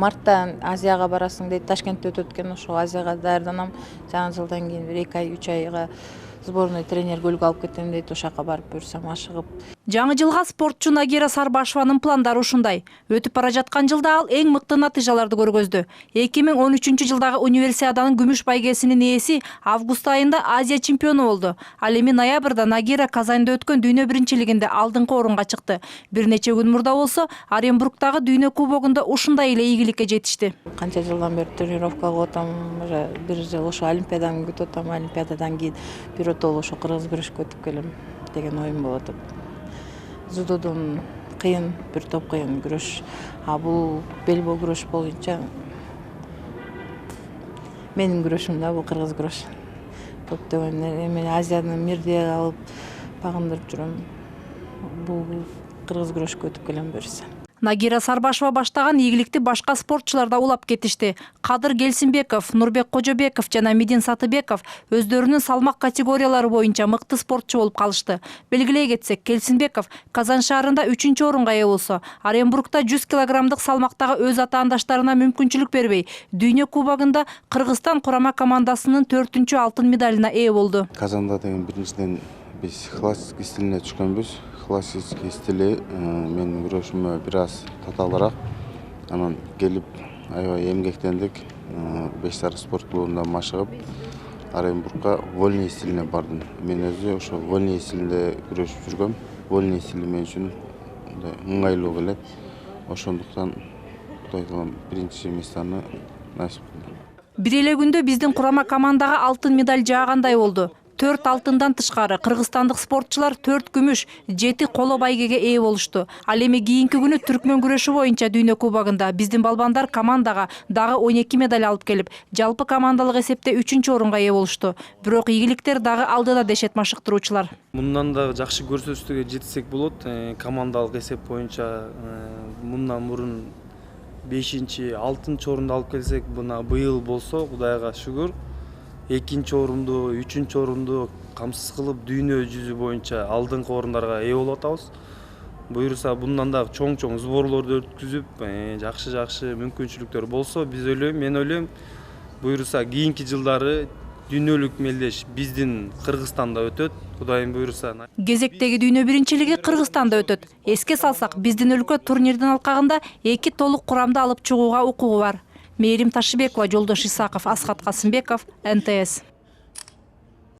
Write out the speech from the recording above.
Мартта Азияга барасың дейт, Ташкентте өтөт экен, ошо Азияга даярданам. Жаңы жылдан кийин бир 2 ай, 3 айга сборный тренер көлүк алып кетем дейт, ошол жака барып буюрсам ашыгып. Жаңы жылга спортчу Нагира Сарбашеванын пландары ушундай. Өтүп бара жаткан жылда ал эң мыкты натыйжаларды көргөздү. 2013 жылдагы универсиаданын күмүш байгесинин ээси август айында Азия чемпиону болду. Ал эми ноябрда Нагира Казанда өткөн дүйнө биринчилигинде алдыңкы орунга чыкты. Бир нече күн мурда болсо Оренбургтагы дүйнө кубогунда ушундай эле ийгиликке жетишти. Канча жылдан бери тренировка кылып атам, уже бир жыл ошо Олимпиаданы күтүп атам. Олимпиададан кийин биротоло ошо кыргыз күрөшкө өтүп келем деген оюм болуп атат. Зудодон кыйын, бир топ кыйын күрөш. А бул белбоо күрөш боюнча менин күрөшүм да, бул кыргыз күрөш. Көптөгөн эми Азияны мирди алып багындырып жүрөм. Бул кыргыз күрөшкө өтүп келем буюрса. Нагира Сарбашева баштаган ийгиликти башка спортчулар да улап кетишти. Кадыр Келсинбеков, Нурбек Кожобеков жана Мидин Сатыбеков өздөрүнүн салмак категориялары боюнча мыкты спортчу болуп калышты. Белгилей кетсек, Келсинбеков Казан шаарында 3-чү орунга ээ болсо, Оренбургта 100 килограммдык салмактагы өз атаандаштарына мүмкүнчүлүк бербей, дүйнө кубогунда Кыргызстан курама командасынын 4-чү алтын медалына ээ болду. Казанда деген биринчиден биз классический стилине түшкөнбүз. Классический стили менин күрөшүмө бир аз татаалыраак. Анан келип аябай эмгектендик. 5 сарык спорт клубунда машыгып, Оренбургка вольный стилине бардым. Мен өзү ошо вольный стилинде күрөшүп жүргөм. Вольный стили мен үчүн ыңгайлуу келет. Ошондуктан Кудай кылган биринчи местаны насип кылды. Бир эле күндө биздин курама командага алтын медаль жаагандай болду. 4 алтындан тышкары кыргызстандык спортчулар 4 күмүш, 7 коло байгеге ээ болушту. Ал эми кийинки күнү түркмөн күрөшү боюнча дүйнө кубогунда биздин балбандар командага дагы 12 медаль алып келип, жалпы командалык эсепте 3-чү орунга ээ болушту. Бирок ийгиликтер дагы алдыда дешет машыктыруучулар. Мындан да жакшы көрсөтүүгө жетсек болот. Командалык эсеп боюнча мындан мурун 5-6 орунду алып келсек, мына быйыл болсо Кудайга шүгүр 2-чи орунду, 3-чү орунду камсыз кылып дүйнө жүзү боюнча алдыңкы орундарга ээ болуп атабыз. Буюрса bundan да чоң сборлорду өткүзүп, жакшы мүмкүнчүлүктөр болсо, мен ойлойм, буюрса кийинки жылдары дүйнөлүк мелдеш биздин Кыргызстанда өтөт. Кудайым буюрса. Кезектеги дүйнө биринчилиги Кыргызстанда өтөт. Эске салсак, биздин өлкө турнирдин алкагында 2 толук курамда алып чыгууга укугу бар. Мээрим Ташыбекова, Жолдош Исаков, Асхат Касымбеков, НТС.